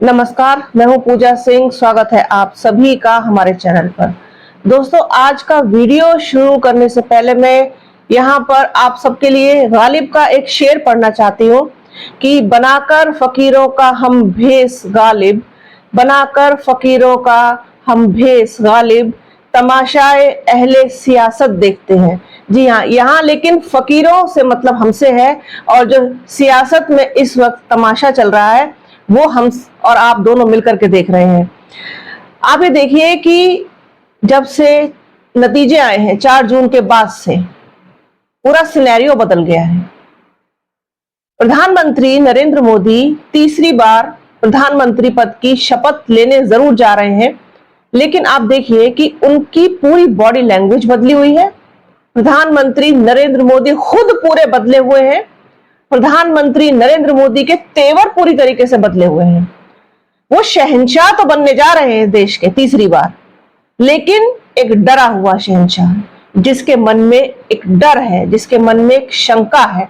नमस्कार, मैं हूं पूजा सिंह। स्वागत है आप सभी का हमारे चैनल पर। दोस्तों, आज का वीडियो शुरू करने से पहले मैं यहाँ पर आप सबके लिए गालिब का एक शेर पढ़ना चाहती हूँ कि बनाकर फकीरों का हम भेष गालिब, बनाकर फकीरों का हम भेष गालिब, तमाशाए अहले सियासत देखते हैं। जी हाँ, यहाँ लेकिन फकीरों से मतलब हमसे है, और जो सियासत में इस वक्त तमाशा चल रहा है वो हम और आप दोनों मिलकर के देख रहे हैं। आप ये देखिए कि जब से नतीजे आए हैं 4 जून के बाद से पूरा सिनेरियो बदल गया है। प्रधानमंत्री नरेंद्र मोदी तीसरी बार प्रधानमंत्री पद की शपथ लेने जरूर जा रहे हैं, लेकिन आप देखिए कि उनकी पूरी बॉडी लैंग्वेज बदली हुई है। प्रधानमंत्री नरेंद्र मोदी खुद पूरे बदले हुए हैं। प्रधानमंत्री नरेंद्र मोदी के तेवर पूरी तरीके से बदले हुए हैं। वो शहंशाह तो बनने जा रहे हैं देश के तीसरी बार, लेकिन एक डरा हुआ शहंशाह, जिसके मन में एक डर है, जिसके मन में एक शंका है,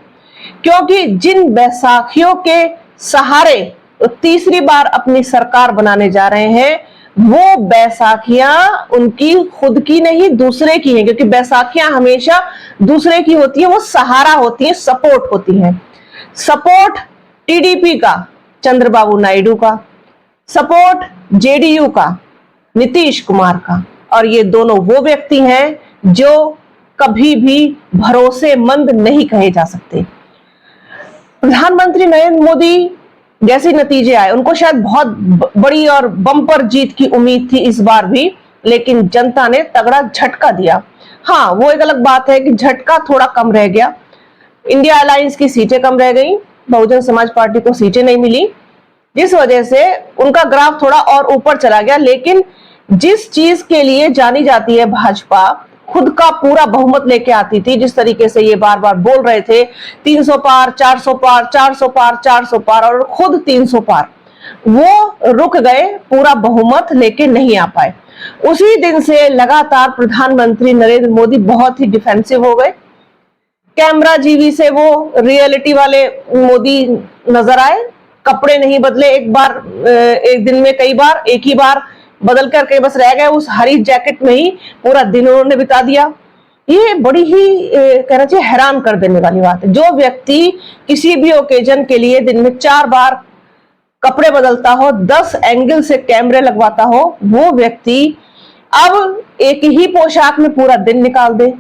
क्योंकि जिन बैसाखियों के सहारे वो तीसरी बार अपनी सरकार बनाने जा रहे हैं, वो बैसाखियां उनकी खुद की नहीं दूसरे की हैं, क्योंकि बैसाखियां हमेशा दूसरे की होती है, वो सहारा होती है, सपोर्ट होती है। सपोर्ट टीडीपी का चंद्रबाबू नायडू का, सपोर्ट जेडीयू का नीतीश कुमार का, और ये दोनों वो व्यक्ति हैं जो कभी भी भरोसेमंद नहीं कहे जा सकते। प्रधानमंत्री नरेंद्र मोदी जैसे नतीजे आए, उनको शायद बहुत बड़ी और बम्पर जीत की उम्मीद थी इस बार भी, लेकिन जनता ने तगड़ा झटका दिया। हाँ, वो एक अलग बात है कि झटका थोड़ा कम रह गया। इंडिया अलायंस की सीटें कम रह गई, बहुजन समाज पार्टी को सीटें नहीं मिली, जिस वजह से उनका ग्राफ थोड़ा और ऊपर चला गया। लेकिन जिस चीज के लिए जानी जाती है भाजपा, खुद का पूरा बहुमत लेके आती थी, जिस तरीके से ये बार बार बोल रहे थे 300 पार, 400 पार, 400 पार, 400 पार, और खुद 300 पार, वो रुक गए, पूरा बहुमत लेके नहीं आ पाए। उसी दिन से लगातार प्रधानमंत्री नरेंद्र मोदी बहुत ही डिफेंसिव हो गए। कैमरा जीवी से वो रियलिटी वाले मोदी नजर आए। कपड़े नहीं बदले एक बार, एक दिन में कई बार, एक ही बार बदल करके बस रह गए, उस हरी जैकेट में ही पूरा दिन उन्होंने बिता दिया। ये बड़ी ही कहना चाहिए हैरान कर देने वाली बात है। जो व्यक्ति किसी भी ओकेजन के लिए दिन में 4 बार कपड़े बदलता हो, 10 एंगल से कैमरे लगवाता हो, वो व्यक्ति अब एक ही पोशाक में पूरा दिन निकाल दे,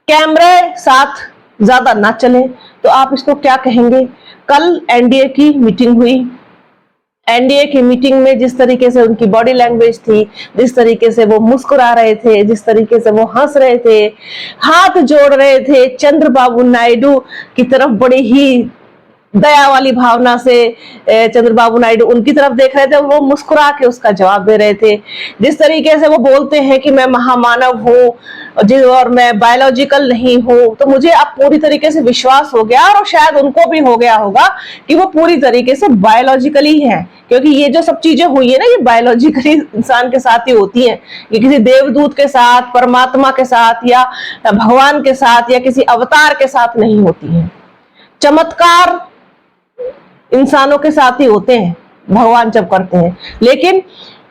कैमरे साथ ज्यादा ना चले, तो आप इसको क्या कहेंगे। कल एनडीए की मीटिंग हुई। एनडीए की मीटिंग में जिस तरीके से उनकी बॉडी लैंग्वेज थी, जिस तरीके से वो मुस्कुरा रहे थे, जिस तरीके से वो हंस रहे थे, हाथ जोड़ रहे थे, चंद्रबाबू नायडू की तरफ बड़ी ही दया वाली भावना से चंद्रबाबू नायडू उनकी तरफ देख रहे थे, वो मुस्कुरा के उसका जवाब दे रहे थे। जिस तरीके से वो बोलते हैं कि मैं महामानव हूँ और मैं बायोलॉजिकल नहीं हूँ, तो मुझे अब पूरी तरीके से विश्वास हो गया, और शायद उनको भी हो गया होगा कि वो पूरी तरीके से बायोलॉजिकली है, क्योंकि ये जो सब चीजें हुई है ना, ये बायोलॉजिकली इंसान के साथ ही होती है। ये किसी देवदूत के साथ, परमात्मा के साथ, या भगवान के साथ, या किसी अवतार के साथ नहीं होती है। चमत्कार इंसानों के साथ ही होते हैं, भगवान जब करते हैं, लेकिन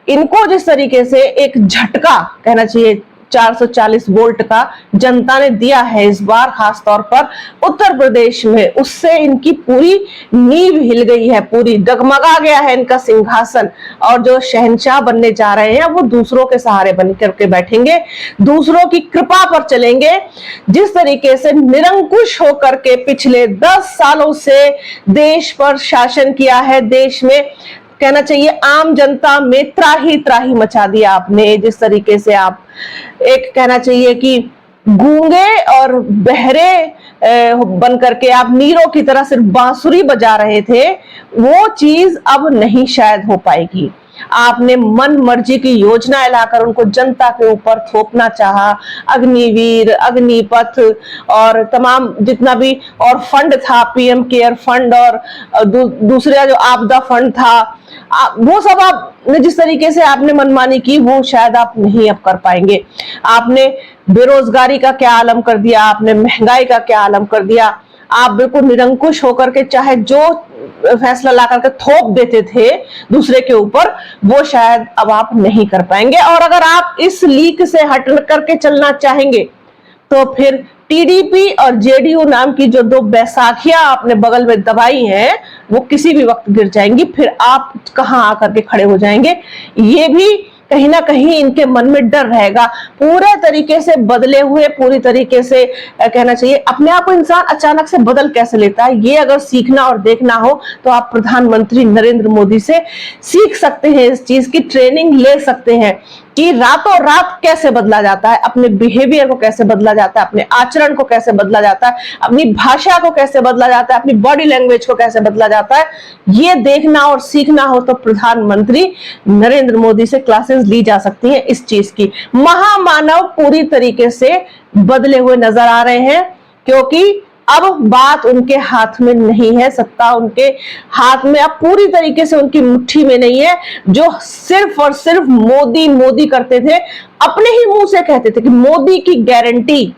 इनको जिस तरीके से एक झटका कहना चाहिए 440 वोल्ट का जनता ने दिया है इस बार, खास तौर पर उत्तर प्रदेश में, उससे इनकी पूरी नींव हिल गई है, पूरी डगमगा गया है इनका सिंहासन। और जो शहंशाह बनने जा रहे हैं वो दूसरों के सहारे बन करके बैठेंगे, दूसरों की कृपा पर चलेंगे। जिस तरीके से निरंकुश होकर के पिछले 10 सालों से देश पर शासन किया है, देश में कहना चाहिए आम जनता में त्राही मचा दिया आपने। जिस तरीके से आप एक कहना चाहिए कि गूंगे और बहरे बन करके आप नीरों की तरह सिर्फ बांसुरी बजा रहे थे, वो चीज अब नहीं शायद हो पाएगी। आपने मन मर्जी की योजना लाकर उनको जनता के ऊपर थोपना चाहा। अग्निवीर, अग्निपथ और तमाम जितना भी और फंड था, पीएम केयर फंड और दूसरा जो आपदा फंड था, वो सब आपने जिस तरीके से आपने मनमानी की, वो शायद आप नहीं अब कर पाएंगे। आपने बेरोजगारी का क्या आलम कर दिया, आपने महंगाई का क्या आलम कर दिया, आप बिल्कुल निरंकुश होकर के चाहे जो फैसला ला करके थोप देते थे दूसरे के ऊपर, वो शायद अब आप नहीं कर पाएंगे। और अगर आप इस लीक से हट करके चलना चाहेंगे तो फिर टीडीपी और जेडीयू नाम की जो दो बैसाखियां आपने बगल में दबाई हैं, वो किसी भी वक्त गिर जाएंगी। फिर आप कहां आकर के खड़े हो जाएंगे, ये भी कहीं ना कहीं इनके मन में डर रहेगा। पूरे तरीके से बदले हुए, पूरी तरीके से कहना चाहिए, अपने आप को इंसान अचानक से बदल कैसे लेता है, ये अगर सीखना और देखना हो तो आप प्रधानमंत्री नरेंद्र मोदी से सीख सकते हैं, इस चीज की ट्रेनिंग ले सकते हैं कि रातों रात कैसे बदला जाता है, अपने बिहेवियर को कैसे बदला जाता है, अपने आचरण को कैसे बदला जाता है, अपनी भाषा को कैसे बदला जाता है, अपनी बॉडी लैंग्वेज को कैसे बदला जाता है। ये देखना और सीखना हो तो प्रधानमंत्री नरेंद्र मोदी से क्लासेस ली जा सकती हैं इस चीज की। महामानव पूरी तरीके से बदले हुए नजर आ रहे हैं, क्योंकि अब बात उनके हाथ में नहीं है, सत्ता उनके हाथ में अब पूरी तरीके से उनकी मुट्ठी में नहीं है। जो सिर्फ और सिर्फ मोदी मोदी करते थे, अपने ही मुंह से कहते थे कि मोदी की गारंटी,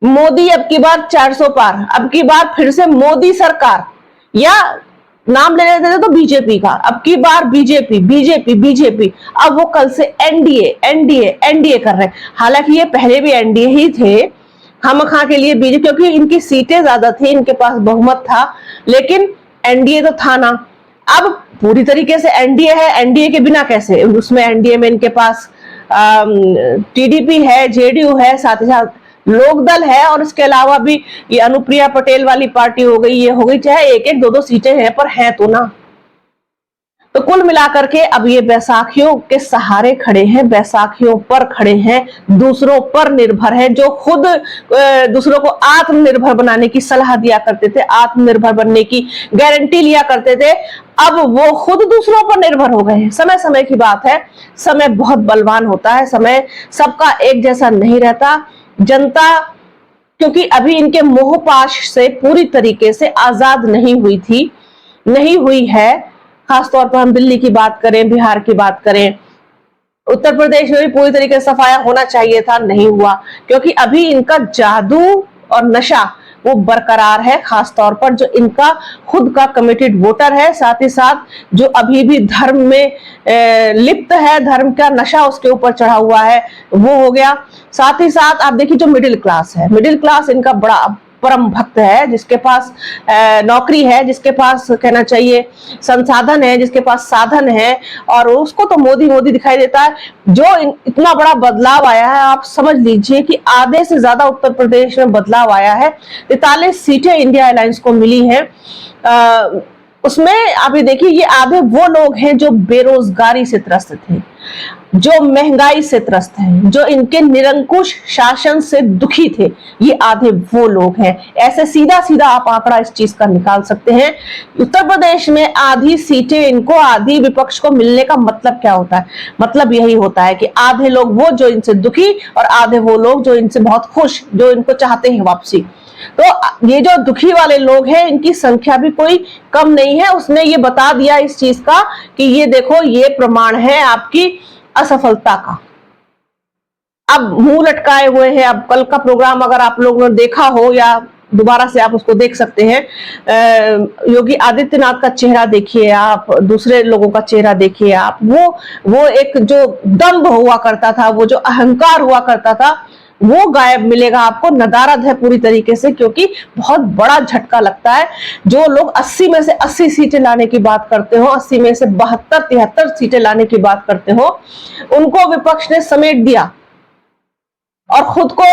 मोदी अब की बार 400 पार, अब की बार फिर से मोदी सरकार, या नाम ले लेते थे तो बीजेपी का, अब की बार बीजेपी बीजेपी बीजेपी, अब वो कल से एनडीए एनडीए एनडीए कर रहे हैं। हालांकि ये पहले भी एनडीए ही थे, खामखा के लिए बीजेपी, क्योंकि इनकी सीटें ज्यादा थी, इनके पास बहुमत था, लेकिन एनडीए तो था ना। अब पूरी तरीके से एनडीए है, एनडीए के बिना कैसे, उसमें एनडीए में इनके पास टीडीपी है, जेडीयू है, साथ ही साथ लोकदल है, और इसके अलावा भी ये अनुप्रिया पटेल वाली पार्टी हो गई, ये हो गई, चाहे एक एक दो दो सीटें हैं पर हैं तो ना। तो कुल मिलाकर के अब ये बैसाखियों के सहारे खड़े हैं, बैसाखियों पर खड़े हैं, दूसरों पर निर्भर है। जो खुद दूसरों को आत्मनिर्भर बनाने की सलाह दिया करते थे, आत्मनिर्भर बनने की गारंटी लिया करते थे, अब वो खुद दूसरों पर निर्भर हो गए हैं। समय समय की बात है, समय बहुत बलवान होता है, समय सबका एक जैसा नहीं रहता। जनता क्योंकि अभी इनके मोहपाश से पूरी तरीके से आजाद नहीं हुई थी, नहीं हुई है। खासतौर पर हम दिल्ली की बात करें, बिहार की बात करें, उत्तर प्रदेश में भी पूरी तरीके से सफाया होना चाहिए था, नहीं हुआ, क्योंकि अभी इनका जादू और नशा वो बरकरार है। खासतौर पर जो इनका खुद का कमिटेड वोटर है, साथ ही साथ जो अभी भी धर्म में लिप्त है, धर्म का नशा उसके ऊपर चढ़ा हुआ है, वो हो गया। साथ ही साथ आप देखिए जो मिडिल क्लास है, मिडिल क्लास इनका बड़ा परम भक्त है, जिसके पास नौकरी है, जिसके पास कहना चाहिए संसाधन है, जिसके पास साधन है, और उसको तो मोदी मोदी दिखाई देता है। जो इतना बड़ा बदलाव आया है, आप समझ लीजिए कि आधे से ज्यादा उत्तर प्रदेश में बदलाव आया है। 43 सीटें इंडिया अलायंस को मिली हैं। उसमें आप ये देखिए, ये आधे वो लोग हैं जो बेरोजगारी से त्रस्त थे, जो महंगाई से त्रस्त हैं, जो इनके निरंकुश शासन से दुखी थे, ये आधे वो लोग हैं। ऐसे सीधा सीधा आप आंकड़ा इस चीज का निकाल सकते हैं। उत्तर प्रदेश में आधी सीटें इनको, आधी विपक्ष को मिलने का मतलब क्या होता है? मतलब यही होता है कि आधे लोग वो जो इनसे दुखी, और आधे वो लोग जो इनसे बहुत खुश, जो इनको चाहते हैं वापसी। तो ये जो दुखी वाले लोग हैं, इनकी संख्या भी कोई कम नहीं है। उसने ये बता दिया इस चीज का कि ये देखो, ये प्रमाण है आपकी असफलता का। अब मुंह लटकाए हुए हैं। अब कल का प्रोग्राम अगर आप लोगों ने देखा हो, या दोबारा से आप उसको देख सकते हैं, योगी आदित्यनाथ का चेहरा देखिए आप, दूसरे लोगों का चेहरा देखिए आप, वो एक जो दंभ हुआ करता था, वो जो अहंकार हुआ करता था, वो गायब मिलेगा आपको। नदारद है पूरी तरीके से, क्योंकि बहुत बड़ा झटका लगता है। जो लोग 80 में से 80 सीटें लाने की बात करते हो, 80 में से 72-73 सीटें लाने की बात करते हो, उनको विपक्ष ने समेट दिया और खुद को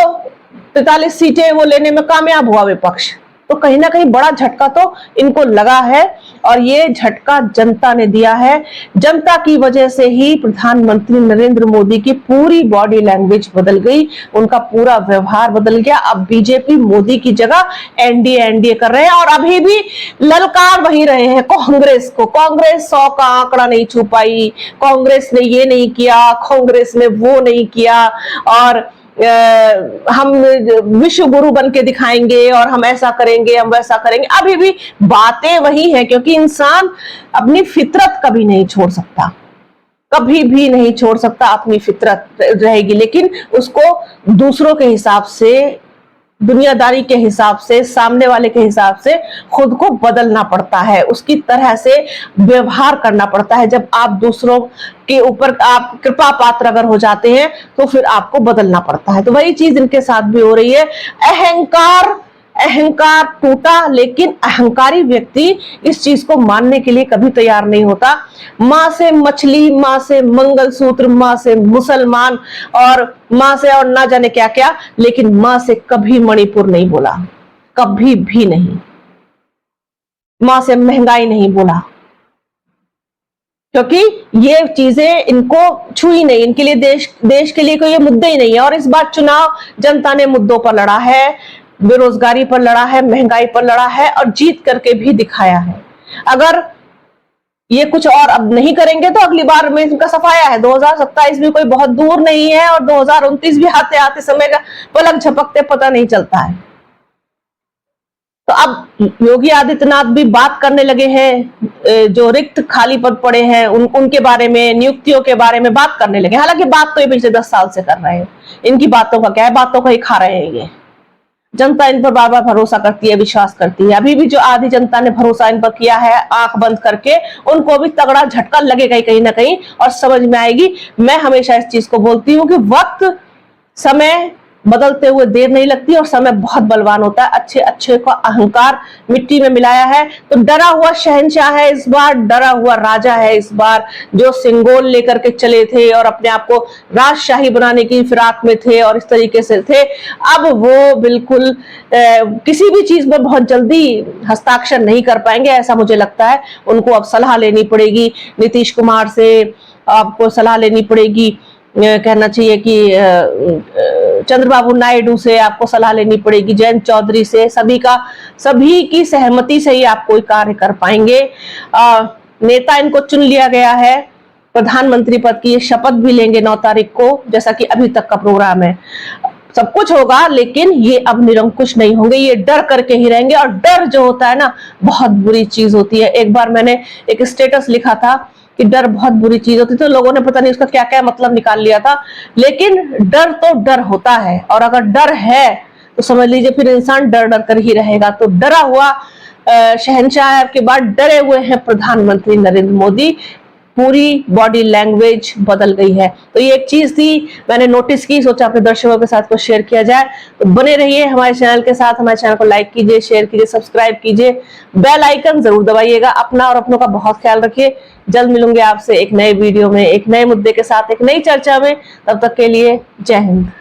43 सीटें वो लेने में कामयाब हुआ विपक्ष। तो कहीं ना कहीं बड़ा झटका तो इनको लगा है, और ये झटका जनता ने दिया है। जनता की वजह से ही प्रधानमंत्री नरेंद्र मोदी की पूरी बॉडी लैंग्वेज बदल गई, उनका पूरा व्यवहार बदल गया। अब बीजेपी मोदी की जगह एनडीए एनडीए कर रहे हैं, और अभी भी ललकार वही रहे हैं कांग्रेस को। कांग्रेस 100 का आंकड़ा नहीं छू पाई, कांग्रेस ने ये नहीं किया, कांग्रेस ने वो नहीं किया, और हम विश्व गुरु बन के दिखाएंगे, और हम ऐसा करेंगे, हम वैसा करेंगे। अभी भी बातें वही हैं, क्योंकि इंसान अपनी फितरत कभी नहीं छोड़ सकता, कभी भी नहीं छोड़ सकता। अपनी फितरत रहेगी, लेकिन उसको दूसरों के हिसाब से दुनियादारी के हिसाब से, सामने वाले के हिसाब से खुद को बदलना पड़ता है, उसकी तरह से व्यवहार करना पड़ता है। जब आप दूसरों के ऊपर आप कृपा पात्र अगर हो जाते हैं तो फिर आपको बदलना पड़ता है। तो वही चीज इनके साथ भी हो रही है। अहंकार टूटा, लेकिन अहंकारी व्यक्ति इस चीज को मानने के लिए कभी तैयार नहीं होता। मां से मछली, मां से मंगलसूत्र, मां से मुसलमान और मां से और ना जाने क्या क्या, लेकिन मां से कभी मणिपुर नहीं बोला, कभी भी नहीं। मां से महंगाई नहीं बोला, क्योंकि ये चीजें इनको छुई नहीं। इनके लिए देश के लिए कोई ये मुद्दे ही नहीं है। और इस बार चुनाव जनता ने मुद्दों पर लड़ा है, बेरोजगारी पर लड़ा है, महंगाई पर लड़ा है और जीत करके भी दिखाया है। अगर ये कुछ और अब नहीं करेंगे तो अगली बार में इनका सफाया है। 2027 भी कोई बहुत दूर नहीं है और 2029 भी आते आते समय का पलक झपकते पता नहीं चलता है। तो अब योगी आदित्यनाथ भी बात करने लगे हैं, जो रिक्त खाली पद पड़े हैं उनके बारे में, नियुक्तियों के बारे में बात करने लगे। हालांकि बात तो ये पिछले 10 साल से कर रहे हैं, इनकी बातों का क्या है, बातों को ही खा रहे हैं। ये जनता इन पर बार बार भरोसा करती है, विश्वास करती है। अभी भी जो आधी जनता ने भरोसा इन पर किया है आंख बंद करके, उनको भी तगड़ा झटका लगेगा ही कहीं ना कहीं और समझ में आएगी। मैं हमेशा इस चीज को बोलती हूँ कि वक्त, समय बदलते हुए देर नहीं लगती और समय बहुत बलवान होता है। अच्छे को अहंकार मिट्टी में मिलाया है तो डरा हुआ शहंशाह है इस बार, डरा हुआ राजा है इस बार, जो सिंगोल लेकर के चले थे और अपने आप को राजशाही बनाने की फिराक में थे और इस तरीके से थे। अब वो बिल्कुल किसी भी चीज में बहुत जल्दी हस्ताक्षर नहीं कर पाएंगे, ऐसा मुझे लगता है। उनको अब सलाह लेनी पड़ेगी नीतीश कुमार से, आपको सलाह लेनी पड़ेगी, कहना चाहिए कि चंद्रबाबू नायडू से आपको सलाह लेनी पड़ेगी, जयंत चौधरी से, सभी की सहमति से ही आप कोई कार्य कर पाएंगे। नेता इनको चुन लिया गया है, प्रधानमंत्री पद की शपथ भी लेंगे 9 तारीख को, जैसा कि अभी तक का प्रोग्राम है। सब कुछ होगा, लेकिन ये अब निरंकुश नहीं होंगे, ये डर करके ही रहेंगे। और डर जो होता है ना, बहुत बुरी चीज होती है। एक बार मैंने एक स्टेटस लिखा था कि डर बहुत बुरी चीज होती है, तो लोगों ने पता नहीं उसका क्या क्या मतलब निकाल लिया था। लेकिन डर तो डर होता है, और अगर डर है तो समझ लीजिए फिर इंसान डर डर कर ही रहेगा। तो डरा हुआ शहंशाह के बाद डरे हुए हैं प्रधानमंत्री नरेंद्र मोदी। पूरी बॉडी लैंग्वेज बदल गई है। तो ये एक चीज थी, मैंने नोटिस की, सोचा अपने दर्शकों के साथ को शेयर किया जाए। तो बने रहिए हमारे चैनल के साथ, हमारे चैनल को लाइक कीजिए, शेयर कीजिए, सब्सक्राइब कीजिए, बेल आइकन जरूर दबाइएगा। अपना और अपनों का बहुत ख्याल रखिए। जल्द मिलूंगे आपसे एक नए वीडियो में, एक नए मुद्दे के साथ, एक नई चर्चा में। तब तक के लिए जय हिंद।